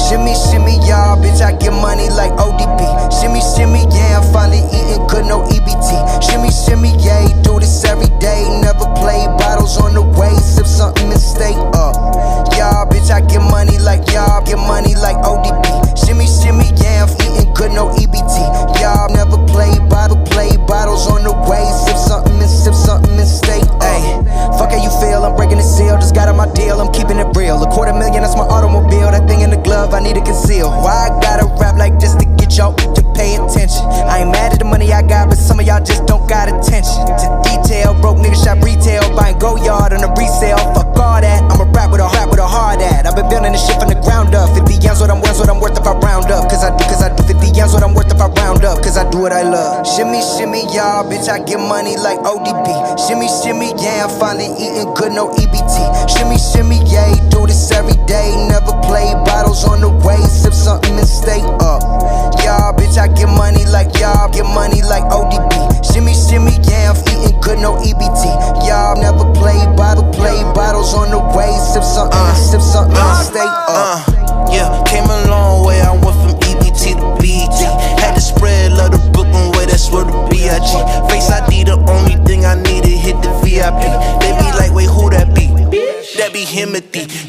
Shimmy, shimmy, y'all, bitch, I get money like ODB. Shimmy, shimmy, yeah, I'm finally eating good, no EBT. Shimmy, shimmy, yeah, do this every day. Never play bottles on the way, sip something and stay up. Y'all, bitch, I get money like y'all, get money like ODB. Shimmy, shimmy, yeah, I'm eating good, no EBT. Y'all never play bottles on the way, sip something and stay up. Ayy, fuck how you feel, I'm breaking the seal, just got on my deal, I'm keeping it real. $250,000, that's my automobile, that thing in the glove, I need to conceal. Why I gotta rap like this to get y'all to pay attention? I ain't mad at the money I got, but some of y'all just don't got attention to detail. Broke niggas shop retail, buying go yard on a resale. Fuck all that, I'm a rap with a hard at. I've been building this shit from the ground up. 50 yams what I'm worth if I round up. Cause I do 50 yams what I'm worth if I round up. Cause I do what I love. Shimmy, shimmy, y'all, bitch, I get money like ODB. Shimmy, shimmy, yeah, I'm finally eating good, no EBT. Shimmy, shimmy, yeah, do this every day. Never play bottles on the way, sip something